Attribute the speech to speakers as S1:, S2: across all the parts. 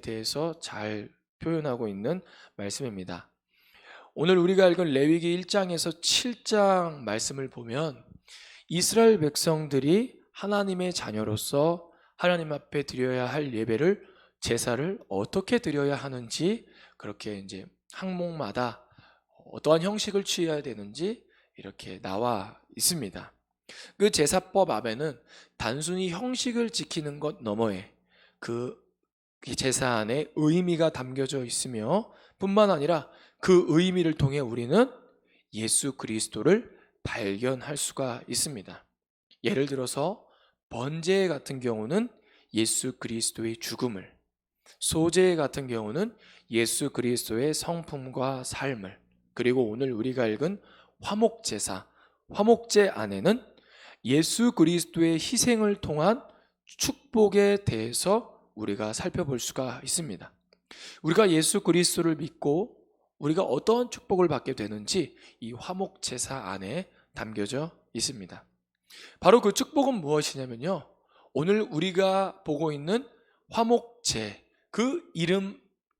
S1: 대해서 잘 표현하고 있는 말씀입니다. 오늘 우리가 읽은 레위기 1장에서 7장 말씀을 보면 이스라엘 백성들이 하나님의 자녀로서 하나님 앞에 드려야 할 예배를, 제사를 어떻게 드려야 하는지, 그렇게 이제 항목마다 어떠한 형식을 취해야 되는지 이렇게 나와 있습니다. 그 제사법 앞에는 단순히 형식을 지키는 것 너머에 그 제사 안에 의미가 담겨져 있으며, 뿐만 아니라 그 의미를 통해 우리는 예수 그리스도를 발견할 수가 있습니다. 예를 들어서 번제 같은 경우는 예수 그리스도의 죽음을, 소제 같은 경우는 예수 그리스도의 성품과 삶을, 그리고 오늘 우리가 읽은 화목제사, 화목제 안에는 예수 그리스도의 희생을 통한 축복에 대해서 우리가 살펴볼 수가 있습니다. 우리가 예수 그리스도를 믿고 우리가 어떤 축복을 받게 되는지 이 화목제사 안에 담겨져 있습니다. 바로 그 축복은 무엇이냐면요, 오늘 우리가 보고 있는 화목제, 그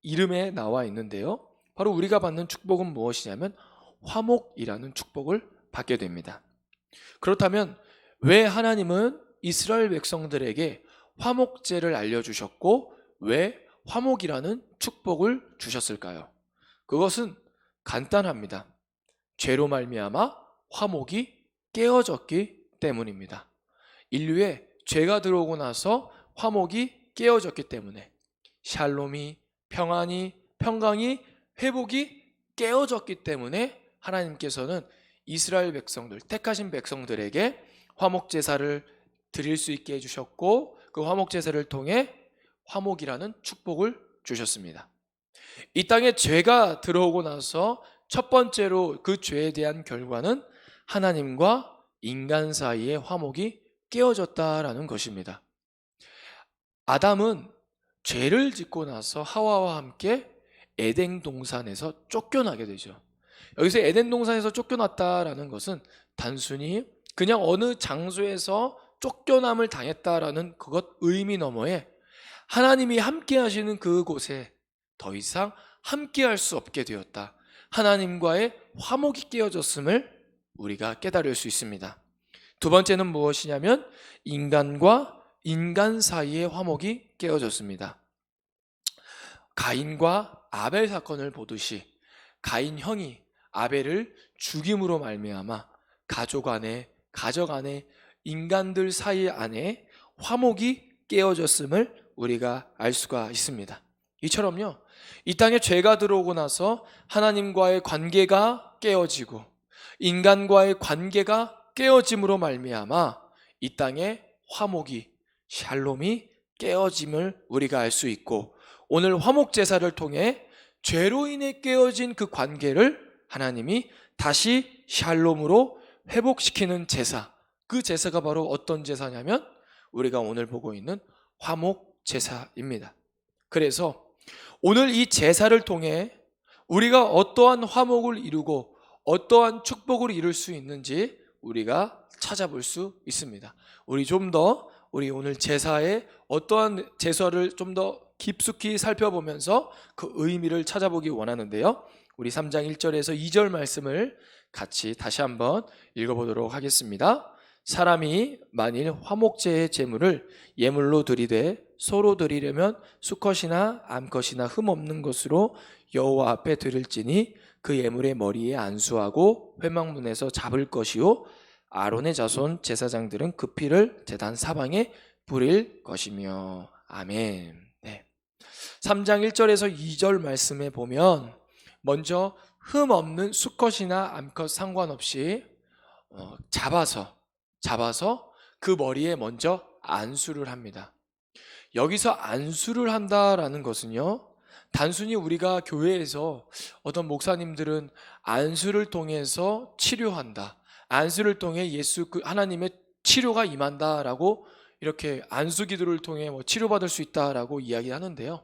S1: 이름에 나와 있는데요, 바로 우리가 받는 축복은 무엇이냐면 화목이라는 축복을 받게 됩니다. 그렇다면 왜 하나님은 이스라엘 백성들에게 화목제를 알려주셨고 왜 화목이라는 축복을 주셨을까요? 그것은 간단합니다. 죄로 말미암아 화목이 깨어졌기 때문입니다. 인류에 죄가 들어오고 나서 화목이 깨어졌기 때문에, 샬롬이, 평안이, 평강이, 회복이 깨어졌기 때문에 하나님께서는 이스라엘 백성들, 택하신 백성들에게 화목제사를 드릴 수 있게 해주셨고, 그 화목제사를 통해 화목이라는 축복을 주셨습니다. 이 땅에 죄가 들어오고 나서 첫 번째로 그 죄에 대한 결과는 하나님과 인간 사이의 화목이 깨어졌다라는 것입니다. 아담은 죄를 짓고 나서 하와와 함께 에덴 동산에서 쫓겨나게 되죠. 여기서 에덴 동산에서 쫓겨났다라는 것은 단순히 그냥 어느 장소에서 쫓겨남을 당했다라는 그것 의미 너머에 하나님이 함께 하시는 그곳에 더 이상 함께 할 수 없게 되었다, 하나님과의 화목이 깨어졌음을 우리가 깨달을 수 있습니다. 두 번째는 무엇이냐면 인간과 인간 사이의 화목이 깨어졌습니다. 가인과 아벨 사건을 보듯이 가인 형이 아벨을 죽임으로 말미암아 가족 안에, 가정 안에, 인간들 사이 안에 화목이 깨어졌음을 우리가 알 수가 있습니다. 이처럼요, 이 땅에 죄가 들어오고 나서 하나님과의 관계가 깨어지고 인간과의 관계가 깨어짐으로 말미암아 이 땅에 화목이, 샬롬이 깨어짐을 우리가 알 수 있고, 오늘 화목제사를 통해 죄로 인해 깨어진 그 관계를 하나님이 다시 샬롬으로 회복시키는 제사, 그 제사가 바로 어떤 제사냐면 우리가 오늘 보고 있는 화목제사입니다. 그래서 오늘 이 제사를 통해 우리가 어떠한 화목을 이루고 어떠한 축복을 이룰 수 있는지 우리가 찾아볼 수 있습니다. 우리 오늘 제사의 어떠한 제사를 좀 더 깊숙이 살펴보면서 그 의미를 찾아보기 원하는데요, 우리 3장 1절에서 2절 말씀을 같이 다시 한번 읽어보도록 하겠습니다. 사람이 만일 화목제의 제물을 예물로 드리되 서로 드리려면 수컷이나 암컷이나 흠없는 것으로 여호와 앞에 드릴지니 그 예물의 머리에 안수하고 회막문에서 잡을 것이요 아론의 자손 제사장들은 그 피를 제단 사방에 뿌릴 것이며. 아멘. 네. 3장 1절에서 2절 말씀에 보면 먼저 흠없는 수컷이나 암컷 상관없이 잡아서 그 머리에 먼저 안수를 합니다. 여기서 안수를 한다라는 것은요, 단순히 우리가 교회에서 어떤 목사님들은 안수를 통해서 치료한다, 안수를 통해 하나님의 치료가 임한다라고 이렇게 안수 기도를 통해 치료받을 수 있다라고 이야기하는데요,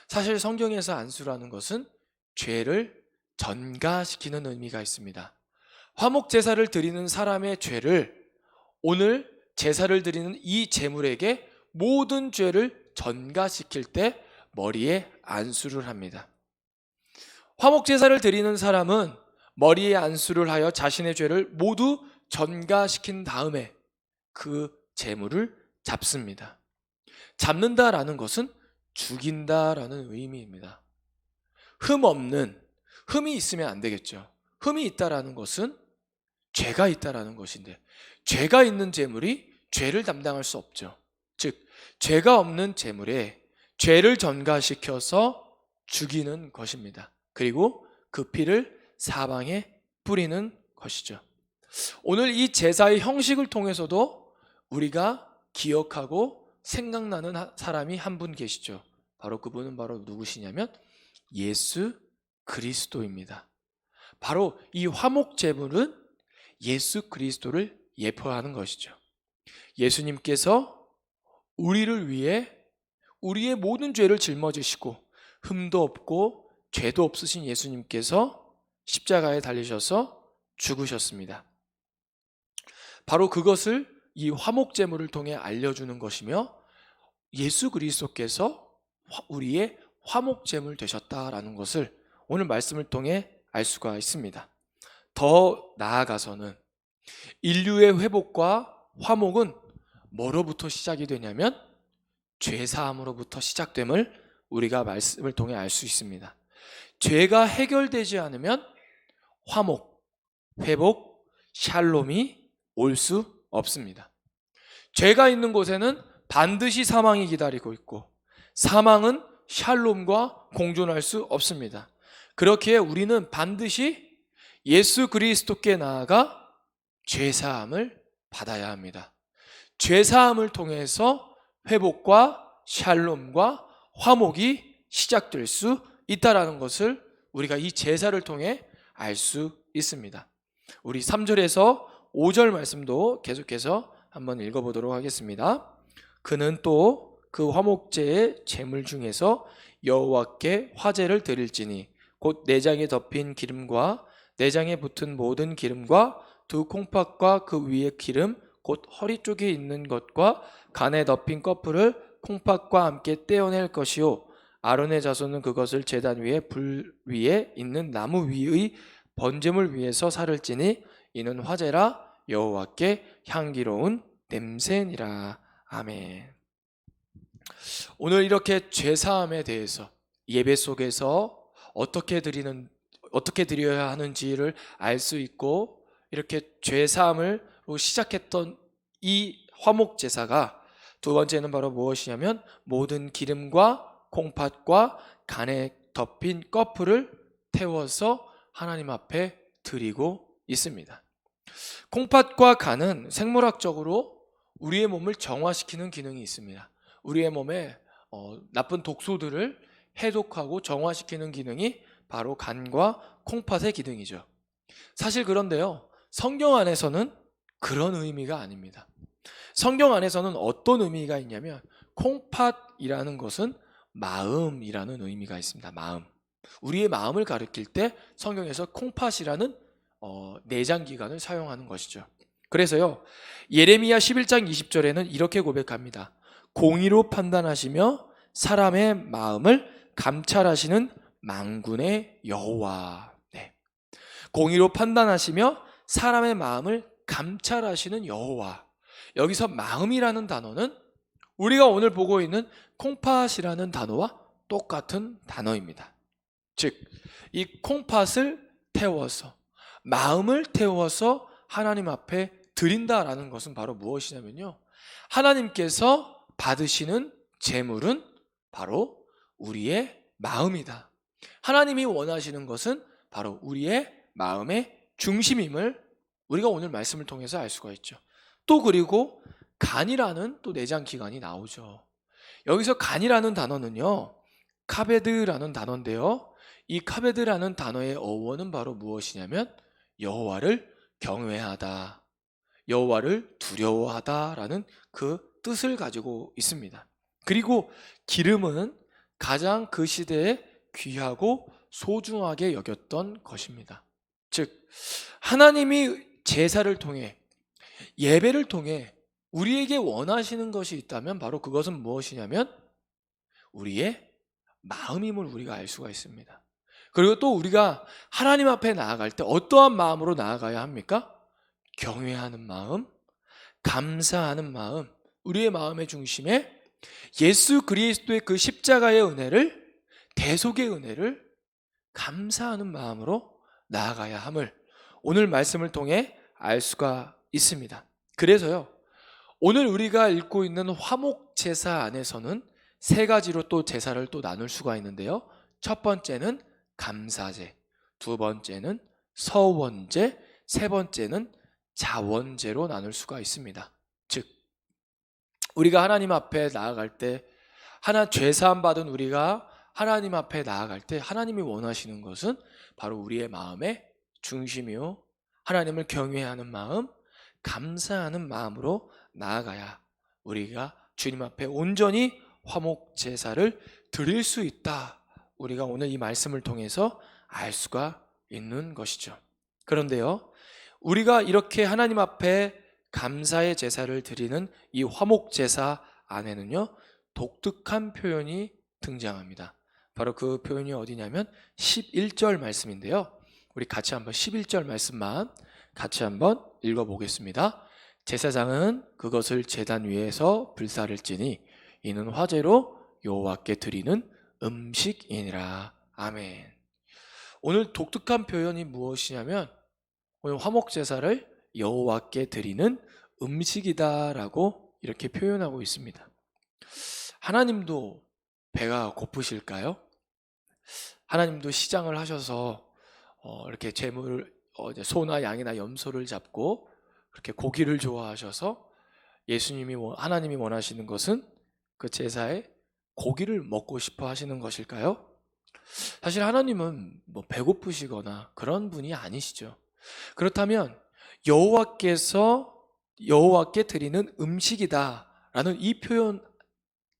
S1: 사실 성경에서 안수라는 것은 죄를 전가시키는 의미가 있습니다. 화목 제사를 드리는 사람의 죄를 오늘 제사를 드리는 이 제물에게 모든 죄를 전가시킬 때 머리에 안수를 합니다. 화목제사를 드리는 사람은 머리에 안수를 하여 자신의 죄를 모두 전가시킨 다음에 그 제물을 잡습니다. 잡는다라는 것은 죽인다라는 의미입니다. 흠이 있으면 안 되겠죠. 흠이 있다라는 것은 죄가 있다라는 것인데, 죄가 있는 제물이 죄를 담당할 수 없죠. 즉, 죄가 없는 제물에 죄를 전가시켜서 죽이는 것입니다. 그리고 그 피를 사방에 뿌리는 것이죠. 오늘 이 제사의 형식을 통해서도 우리가 기억하고 생각나는 사람이 한 분 계시죠. 바로 그분은 바로 누구시냐면 예수 그리스도입니다. 바로 이 화목 제물은 예수 그리스도를 예표하는 것이죠. 예수님께서 우리를 위해 우리의 모든 죄를 짊어지시고 흠도 없고 죄도 없으신 예수님께서 십자가에 달리셔서 죽으셨습니다. 바로 그것을 이 화목 제물을 통해 알려주는 것이며, 예수 그리스도께서 우리의 화목 제물 되셨다라는 것을 오늘 말씀을 통해 알 수가 있습니다. 더 나아가서는 인류의 회복과 화목은 뭐로부터 시작이 되냐면 죄사함으로부터 시작됨을 우리가 말씀을 통해 알 수 있습니다. 죄가 해결되지 않으면 화목, 회복, 샬롬이 올 수 없습니다. 죄가 있는 곳에는 반드시 사망이 기다리고 있고, 사망은 샬롬과 공존할 수 없습니다. 그렇기에 우리는 반드시 예수 그리스도께 나아가 죄사함을 받아야 합니다. 죄사함을 통해서 회복과 샬롬과 화목이 시작될 수 있다라는 것을 우리가 이 제사를 통해 알 수 있습니다. 우리 3절에서 5절 말씀도 계속해서 한번 읽어보도록 하겠습니다. 그는 또 그 화목제의 제물 중에서 여호와께 화제를 드릴지니 곧 내장에 덮인 기름과 내장에 붙은 모든 기름과 두 콩팥과 그 위에 기름 곧 허리 쪽에 있는 것과 간에 덮인 꺼풀을 콩팥과 함께 떼어낼 것이요, 아론의 자손은 그것을 제단 위에 불 위에 있는 나무 위의 번제물 위에서 살을지니 이는 화제라 여호와께 향기로운 냄새니라. 아멘. 오늘 이렇게 죄사함에 대해서 예배 속에서 어떻게 드려야 하는지를 알 수 있고, 이렇게 죄사함으로 시작했던 이 화목 제사가 두 번째는 바로 무엇이냐면 모든 기름과 콩팥과 간에 덮인 꺼풀을 태워서 하나님 앞에 드리고 있습니다. 콩팥과 간은 생물학적으로 우리의 몸을 정화시키는 기능이 있습니다. 우리의 몸에 나쁜 독소들을 해독하고 정화시키는 기능이 바로 간과 콩팥의 기능이죠. 사실 그런데요, 성경 안에서는 그런 의미가 아닙니다. 성경 안에서는 어떤 의미가 있냐면 콩팥이라는 것은 마음이라는 의미가 있습니다. 마음. 우리의 마음을 가리킬 때 성경에서 콩팥이라는 내장기관을 사용하는 것이죠. 그래서요, 예레미야 11장 20절에는 이렇게 고백합니다. 공의로 판단하시며 사람의 마음을 감찰하시는 만군의 여호와. 네. 공의로 판단하시며 사람의 마음을 감찰하시는 여호와. 여기서 마음이라는 단어는 우리가 오늘 보고 있는 콩팥이라는 단어와 똑같은 단어입니다. 즉, 이 콩팥을 태워서, 마음을 태워서 하나님 앞에 드린다라는 것은 바로 무엇이냐면요, 하나님께서 받으시는 제물은 바로 우리의 마음이다. 하나님이 원하시는 것은 바로 우리의 마음의 중심임을 우리가 오늘 말씀을 통해서 알 수가 있죠. 또 그리고 간이라는 또 내장기관이 나오죠. 여기서 간이라는 단어는요, 카베드라는 단어인데요, 이 카베드라는 단어의 어원은 바로 무엇이냐면 여호와를 경외하다, 여호와를 두려워하다라는 그 뜻을 가지고 있습니다. 그리고 기름은 가장 그 시대에 귀하고 소중하게 여겼던 것입니다. 즉, 하나님이 제사를 통해, 예배를 통해 우리에게 원하시는 것이 있다면 바로 그것은 무엇이냐면 우리의 마음임을 우리가 알 수가 있습니다. 그리고 또 우리가 하나님 앞에 나아갈 때 어떠한 마음으로 나아가야 합니까? 경외하는 마음, 감사하는 마음, 우리의 마음의 중심에 예수 그리스도의 그 십자가의 은혜를, 대속의 은혜를 감사하는 마음으로 나아가야 함을 오늘 말씀을 통해 알 수가 있습니다. 그래서요, 오늘 우리가 읽고 있는 화목제사 안에서는 세 가지로 또 제사를 또 나눌 수가 있는데요. 첫 번째는 감사제, 두 번째는 서원제, 세 번째는 자원제로 나눌 수가 있습니다. 즉, 우리가 하나님 앞에 나아갈 때, 죄사함 받은 우리가 하나님 앞에 나아갈 때 하나님이 원하시는 것은 바로 우리의 마음의 중심이요, 하나님을 경외하는 마음, 감사하는 마음으로 나아가야 우리가 주님 앞에 온전히 화목 제사를 드릴 수 있다, 우리가 오늘 이 말씀을 통해서 알 수가 있는 것이죠. 그런데요, 우리가 이렇게 하나님 앞에 감사의 제사를 드리는 이 화목 제사 안에는요, 독특한 표현이 등장합니다. 바로 그 표현이 어디냐면 11절 말씀인데요, 우리 같이 한번 11절 말씀만 같이 한번 읽어보겠습니다. 제사장은 그것을 제단 위에서 불사를지니 이는 화제로 여호와께 드리는 음식이니라. 아멘. 오늘 독특한 표현이 무엇이냐면, 오늘 화목제사를 여호와께 드리는 음식이다라고 이렇게 표현하고 있습니다. 하나님도 배가 고프실까요? 하나님도 시장을 하셔서 이렇게 소나 양이나 염소를 잡고 그렇게 고기를 좋아하셔서 하나님이 원하시는 것은 그 제사에 고기를 먹고 싶어 하시는 것일까요? 사실 하나님은 배고프시거나 그런 분이 아니시죠. 그렇다면 여호와께 드리는 음식이다라는 이 표현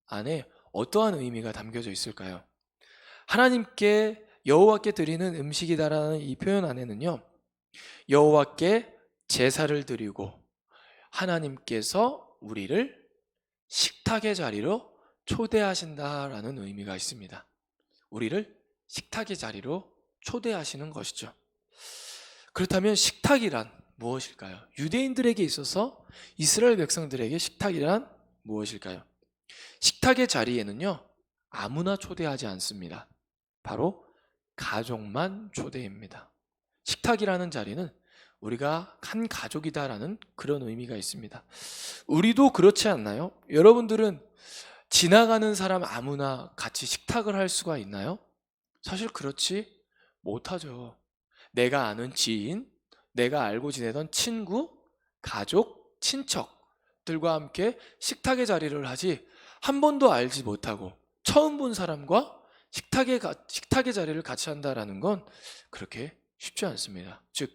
S1: 안에 어떠한 의미가 담겨져 있을까요? 여호와께 드리는 음식이다라는 이 표현 안에는요, 여호와께 제사를 드리고 하나님께서 우리를 식탁의 자리로 초대하신다라는 의미가 있습니다. 우리를 식탁의 자리로 초대하시는 것이죠. 그렇다면 식탁이란 무엇일까요? 유대인들에게 있어서 이스라엘 백성들에게 식탁이란 무엇일까요? 식탁의 자리에는요, 아무나 초대하지 않습니다. 바로 가족만 초대입니다. 식탁이라는 자리는 우리가 한 가족이다라는 그런 의미가 있습니다. 우리도 그렇지 않나요? 여러분들은 지나가는 사람 아무나 같이 식탁을 할 수가 있나요? 사실 그렇지 못하죠. 내가 아는 지인, 내가 알고 지내던 친구, 가족, 친척들과 함께 식탁의 자리를 하지, 한 번도 알지 못하고 처음 본 사람과 식탁의 자리를 같이 한다라는 건 그렇게 쉽지 않습니다. 즉,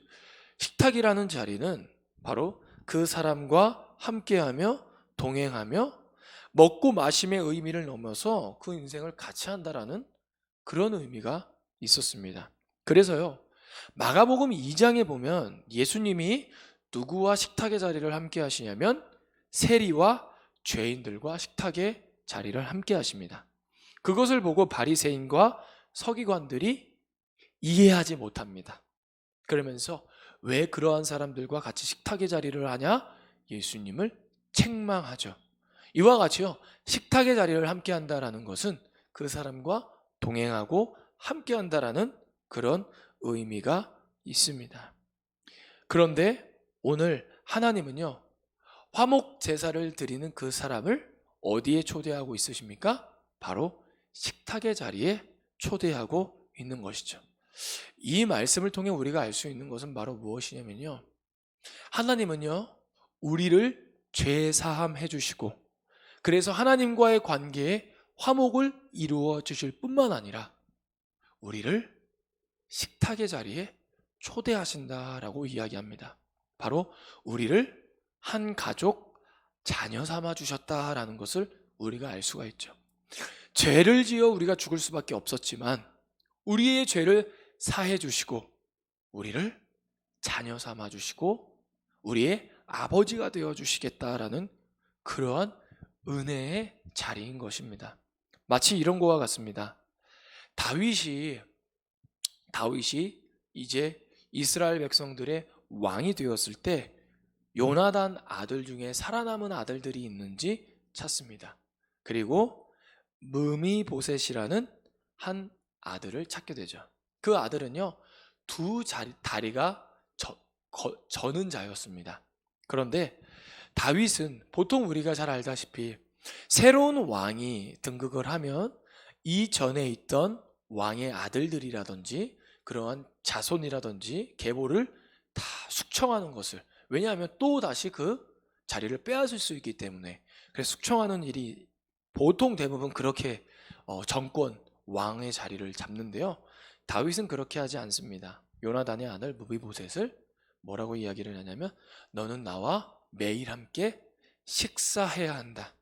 S1: 식탁이라는 자리는 바로 그 사람과 함께하며 동행하며 먹고 마심의 의미를 넘어서 그 인생을 같이 한다라는 그런 의미가 있었습니다. 그래서요, 마가복음 2장에 보면 예수님이 누구와 식탁의 자리를 함께 하시냐면 세리와 죄인들과 식탁의 자리를 함께 하십니다. 그것을 보고 바리새인과 서기관들이 이해하지 못합니다. 그러면서 왜 그러한 사람들과 같이 식탁의 자리를 하냐? 예수님을 책망하죠. 이와 같이요, 식탁의 자리를 함께 한다라는 것은 그 사람과 동행하고 함께 한다라는 그런 의미가 있습니다. 그런데 오늘 하나님은요, 화목 제사를 드리는 그 사람을 어디에 초대하고 있으십니까? 바로 식탁의 자리에 초대하고 있는 것이죠. 이 말씀을 통해 우리가 알 수 있는 것은 바로 무엇이냐면요, 하나님은요, 우리를 죄 사함해 주시고, 그래서 하나님과의 관계에 화목을 이루어 주실 뿐만 아니라 우리를 식탁의 자리에 초대하신다라고 이야기합니다. 바로 우리를 한 가족, 자녀 삼아 주셨다라는 것을 우리가 알 수가 있죠. 죄를 지어 우리가 죽을 수밖에 없었지만 우리의 죄를 사해 주시고 우리를 자녀 삼아 주시고 우리의 아버지가 되어 주시겠다라는 그러한 은혜의 자리인 것입니다. 마치 이런 것과 같습니다. 다윗이 이제 이스라엘 백성들의 왕이 되었을 때 요나단 아들 중에 살아남은 아들들이 있는지 찾습니다. 그리고 므미보셋이라는 한 아들을 찾게 되죠. 그 아들은요, 다리가 저는 자였습니다. 그런데 다윗은 보통 우리가 잘 알다시피 새로운 왕이 등극을 하면 이전에 있던 왕의 아들들이라든지 그러한 자손이라든지 계보를 다 숙청하는 것을, 왜냐하면 또 다시 그 자리를 빼앗을 수 있기 때문에, 그래서 숙청하는 일이 보통 대부분 그렇게 정권 왕의 자리를 잡는데요. 다윗은 그렇게 하지 않습니다. 요나단의 아들 무비보셋을 뭐라고 이야기를 하냐면, 너는 나와 매일 함께 식사해야 한다.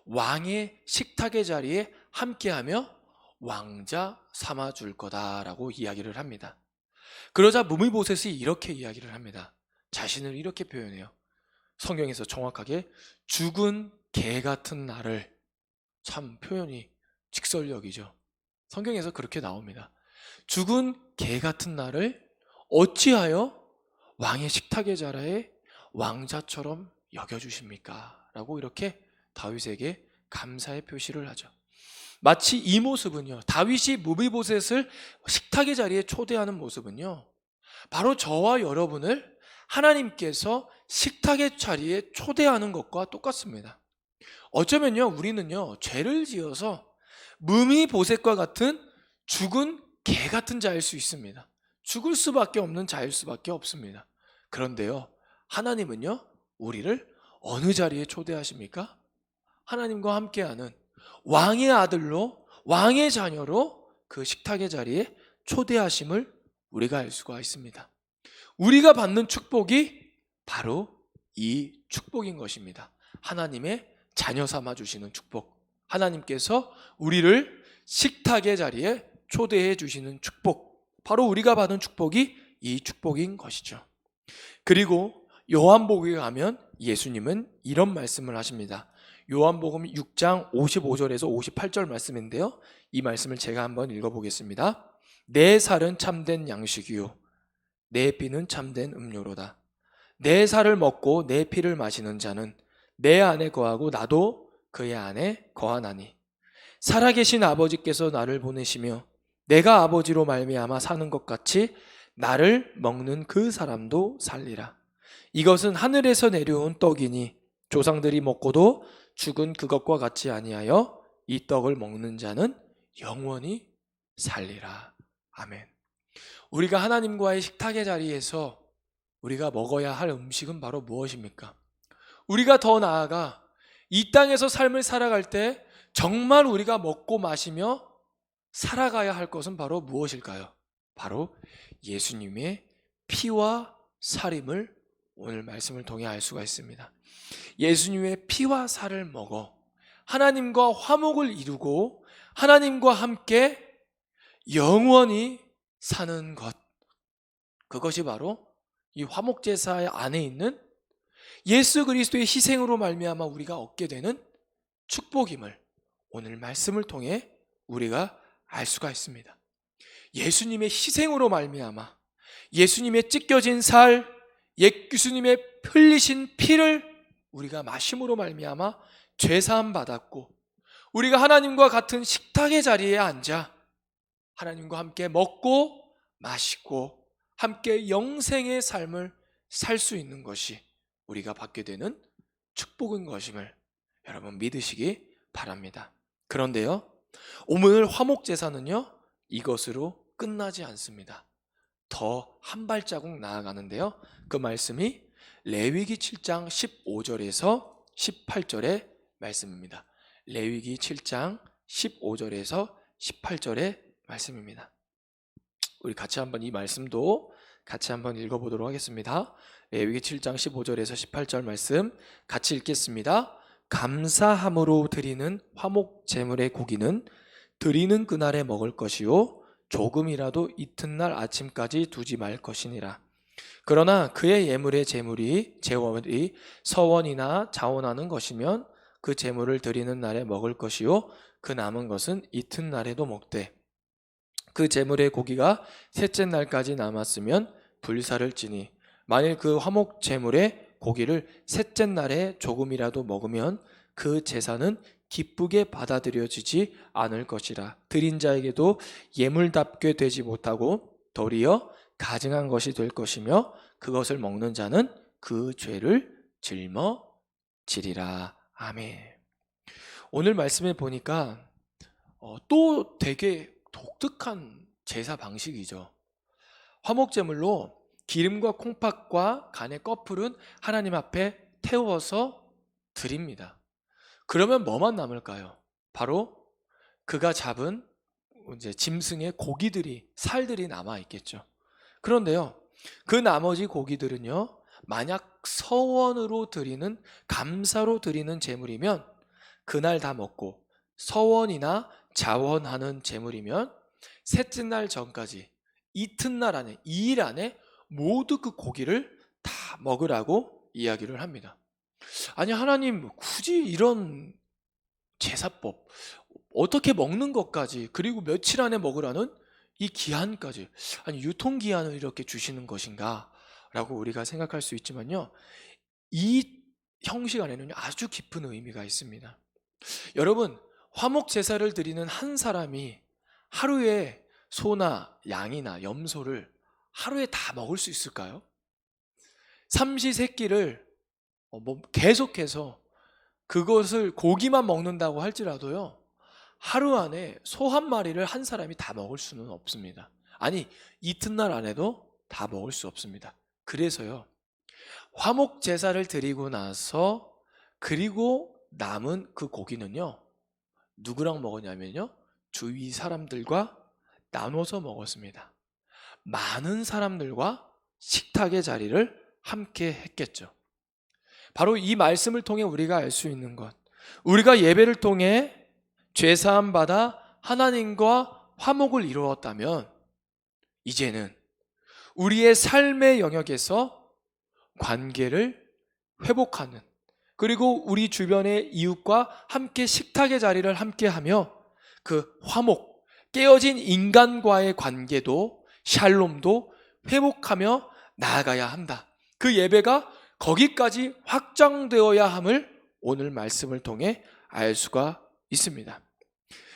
S1: 왕의 식탁의 자리에 함께하며 왕자 삼아줄 거다라고 이야기를 합니다. 그러자 무비보셋이 이렇게 이야기를 합니다. 자신을 이렇게 표현해요. 성경에서 정확하게 죽은 개 같은 나를, 참 표현이 직설력이죠. 성경에서 그렇게 나옵니다. 죽은 개 같은 나를 어찌하여 왕의 식탁의 자리에 왕자처럼 여겨주십니까? 라고 이렇게 다윗에게 감사의 표시를 하죠. 마치 이 모습은요, 다윗이 무비보셋을 식탁의 자리에 초대하는 모습은요, 바로 저와 여러분을 하나님께서 식탁의 자리에 초대하는 것과 똑같습니다. 어쩌면요, 우리는요, 죄를 지어서 무미보셋과 같은 죽은 개 같은 자일 수 있습니다. 죽을 수밖에 없는 자일 수밖에 없습니다. 그런데요, 하나님은요, 우리를 어느 자리에 초대하십니까? 하나님과 함께하는 왕의 아들로, 왕의 자녀로 그 식탁의 자리에 초대하심을 우리가 알 수가 있습니다. 우리가 받는 축복이 바로 이 축복인 것입니다. 하나님의 자녀 삼아 주시는 축복, 하나님께서 우리를 식탁의 자리에 초대해 주시는 축복, 바로 우리가 받은 축복이 이 축복인 것이죠. 그리고 요한복음에 가면 예수님은 이런 말씀을 하십니다. 요한복음 6장 55절에서 58절 말씀인데요, 이 말씀을 제가 한번 읽어보겠습니다. 내 살은 참된 양식이요 내 피는 참된 음료로다. 내 살을 먹고 내 피를 마시는 자는 내 안에 거하고 나도 그의 안에 거하나니, 살아계신 아버지께서 나를 보내시며 내가 아버지로 말미암아 사는 것 같이 나를 먹는 그 사람도 살리라. 이것은 하늘에서 내려온 떡이니 조상들이 먹고도 죽은 그것과 같지 아니하여 이 떡을 먹는 자는 영원히 살리라. 아멘. 우리가 하나님과의 식탁의 자리에서 우리가 먹어야 할 음식은 바로 무엇입니까? 우리가 더 나아가 이 땅에서 삶을 살아갈 때 정말 우리가 먹고 마시며 살아가야 할 것은 바로 무엇일까요? 바로 예수님의 피와 살임을 오늘 말씀을 통해 알 수가 있습니다. 예수님의 피와 살을 먹어 하나님과 화목을 이루고 하나님과 함께 영원히 사는 것, 그것이 바로 이 화목제사 안에 있는 예수 그리스도의 희생으로 말미암아 우리가 얻게 되는 축복임을 오늘 말씀을 통해 우리가 알 수가 있습니다. 예수님의 희생으로 말미암아, 예수님의 찢겨진 살, 예수님의 흘리신 피를 우리가 마심으로 말미암아 죄사함 받았고, 우리가 하나님과 같은 식탁의 자리에 앉아 하나님과 함께 먹고 마시고 함께 영생의 삶을 살 수 있는 것이 우리가 받게 되는 축복인 것임을 여러분 믿으시기 바랍니다. 그런데요, 오늘 화목제사는요, 이것으로 끝나지 않습니다. 더 한 발자국 나아가는데요, 그 말씀이 레위기 7장 15절에서 18절의 말씀입니다. 레위기 7장 15절에서 18절의 말씀입니다. 우리 같이 한번 이 말씀도 같이 한번 읽어보도록 하겠습니다. 레위기 7장 15절에서 18절 말씀 같이 읽겠습니다. 감사함으로 드리는 화목 제물의 고기는 드리는 그날에 먹을 것이요 조금이라도 이튿날 아침까지 두지 말 것이니라. 그러나 그의 예물의 제물이 서원이나 자원하는 것이면 그 제물을 드리는 날에 먹을 것이요 그 남은 것은 이튿날에도 먹되, 그 제물의 고기가 셋째 날까지 남았으면 불사를 지니 만일 그 화목 제물의 고기를 셋째 날에 조금이라도 먹으면 그 제사는 기쁘게 받아들여지지 않을 것이라. 드린 자에게도 예물답게 되지 못하고 도리어 가증한 것이 될 것이며 그것을 먹는 자는 그 죄를 짊어지리라. 아멘. 오늘 말씀에 보니까 또 되게 독특한 제사 방식이죠. 화목제물로 기름과 콩팥과 간의 꺼풀은 하나님 앞에 태워서 드립니다. 그러면 뭐만 남을까요? 바로 그가 잡은 이제 짐승의 고기들이, 살들이 남아 있겠죠. 그런데요, 그 나머지 고기들은요, 만약 서원으로 드리는, 감사로 드리는 제물이면 그날 다 먹고, 서원이나 자원하는 제물이면 셋째 날 전까지 이튿날 안에, 2일 안에 모두 그 고기를 다 먹으라고 이야기를 합니다. 아니, 하나님 굳이 이런 제사법, 어떻게 먹는 것까지, 그리고 며칠 안에 먹으라는 이 기한까지, 아니 유통기한을 이렇게 주시는 것인가 라고 우리가 생각할 수 있지만요, 이 형식 안에는 아주 깊은 의미가 있습니다. 여러분, 화목 제사를 드리는 한 사람이 하루에 소나 양이나 염소를 하루에 다 먹을 수 있을까요? 삼시세끼를 계속해서 그것을 고기만 먹는다고 할지라도요, 하루 안에 소 한 마리를 한 사람이 다 먹을 수는 없습니다. 아니, 이튿날 안에도 다 먹을 수 없습니다. 그래서요, 화목 제사를 드리고 나서 그리고 남은 그 고기는요, 누구랑 먹었냐면요, 주위 사람들과 나눠서 먹었습니다. 많은 사람들과 식탁의 자리를 함께 했겠죠. 바로 이 말씀을 통해 우리가 알 수 있는 것, 우리가 예배를 통해 죄사함 받아 하나님과 화목을 이루었다면 이제는 우리의 삶의 영역에서 관계를 회복하는, 그리고 우리 주변의 이웃과 함께 식탁의 자리를 함께하며 그 화목, 깨어진 인간과의 관계도, 샬롬도 회복하며 나아가야 한다. 그 예배가 거기까지 확장되어야 함을 오늘 말씀을 통해 알 수가 있습니다.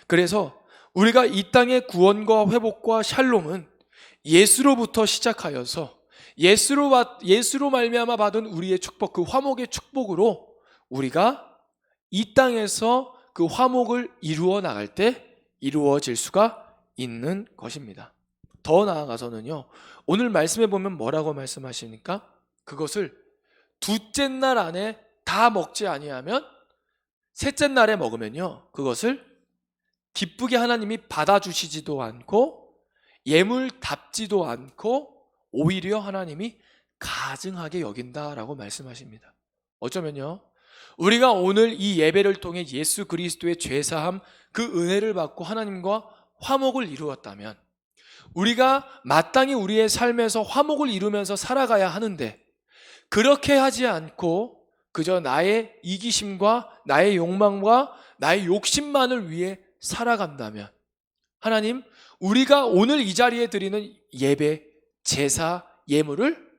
S1: 그래서 우리가 이 땅의 구원과 회복과 샬롬은 예수로부터 시작하여서 예수로 말미암아 받은 우리의 축복, 그 화목의 축복으로 우리가 이 땅에서 그 화목을 이루어 나갈 때 이루어질 수가 있는 것입니다. 더 나아가서는요, 오늘 말씀해 보면 뭐라고 말씀하시니까 그것을 둘째 날 안에 다 먹지 아니하면 셋째 날에 먹으면요, 그것을 기쁘게 하나님이 받아주시지도 않고 예물답지도 않고 오히려 하나님이 가증하게 여긴다라고 말씀하십니다. 어쩌면요, 우리가 오늘 이 예배를 통해 예수 그리스도의 죄사함, 그 은혜를 받고 하나님과 화목을 이루었다면 우리가 마땅히 우리의 삶에서 화목을 이루면서 살아가야 하는데, 그렇게 하지 않고 그저 나의 이기심과 나의 욕망과 나의 욕심만을 위해 살아간다면 하나님, 우리가 오늘 이 자리에 드리는 예배, 제사, 예물을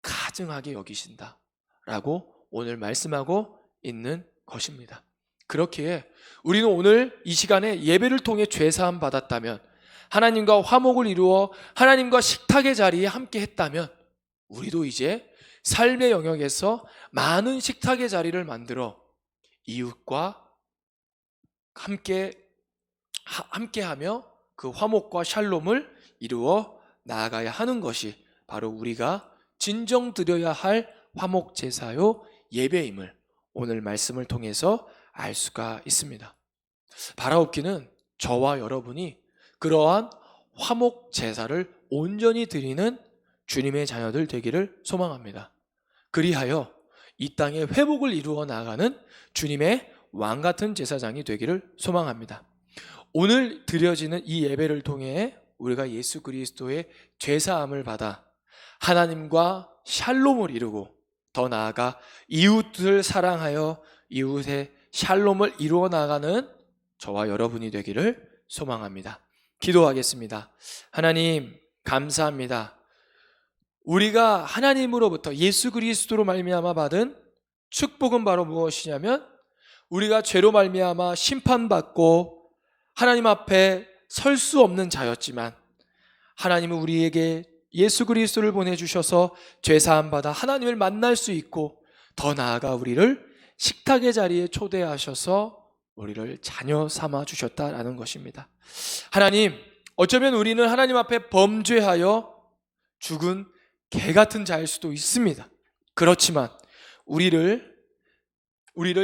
S1: 가증하게 여기신다 라고 오늘 말씀하고 있는 것입니다. 그렇기에 우리는 오늘 이 시간에 예배를 통해 죄사함 받았다면, 하나님과 화목을 이루어 하나님과 식탁의 자리에 함께 했다면, 우리도 이제 삶의 영역에서 많은 식탁의 자리를 만들어 이웃과 함께하며 그 화목과 샬롬을 이루어 나아가야 하는 것이 바로 우리가 진정 드려야 할 화목 제사요 예배임을 오늘 말씀을 통해서 알 수가 있습니다. 바라옵기는 저와 여러분이 그러한 화목 제사를 온전히 드리는 주님의 자녀들 되기를 소망합니다. 그리하여 이 땅에 회복을 이루어 나가는 주님의 왕 같은 제사장이 되기를 소망합니다. 오늘 드려지는 이 예배를 통해 우리가 예수 그리스도의 죄사함을 받아 하나님과 샬롬을 이루고 더 나아가 이웃을 사랑하여 이웃의 샬롬을 이루어 나가는 저와 여러분이 되기를 소망합니다. 기도하겠습니다. 하나님, 감사합니다. 우리가 하나님으로부터 예수 그리스도로 말미암아 받은 축복은 바로 무엇이냐면, 우리가 죄로 말미암아 심판받고 하나님 앞에 설 수 없는 자였지만 하나님은 우리에게 예수 그리스도를 보내주셔서 죄사함 받아 하나님을 만날 수 있고, 더 나아가 우리를 식탁의 자리에 초대하셔서 우리를 자녀 삼아 주셨다라는 것입니다. 하나님, 어쩌면 우리는 하나님 앞에 범죄하여 죽은 개 같은 자일 수도 있습니다. 그렇지만 우리를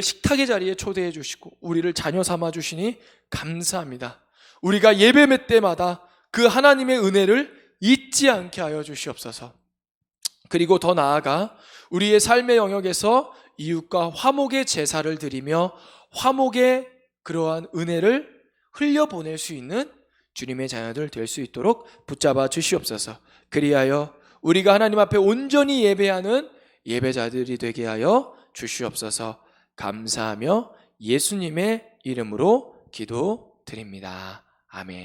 S1: 식탁의 자리에 초대해 주시고 우리를 자녀 삼아 주시니 감사합니다. 우리가 예배 때마다 그 하나님의 은혜를 잊지 않게 하여 주시옵소서. 그리고 더 나아가 우리의 삶의 영역에서 이웃과 화목의 제사를 드리며 화목의 그러한 은혜를 흘려보낼 수 있는 주님의 자녀들 될 수 있도록 붙잡아 주시옵소서. 그리하여 우리가 하나님 앞에 온전히 예배하는 예배자들이 되게 하여 주시옵소서. 감사하며 예수님의 이름으로 기도드립니다. 아멘.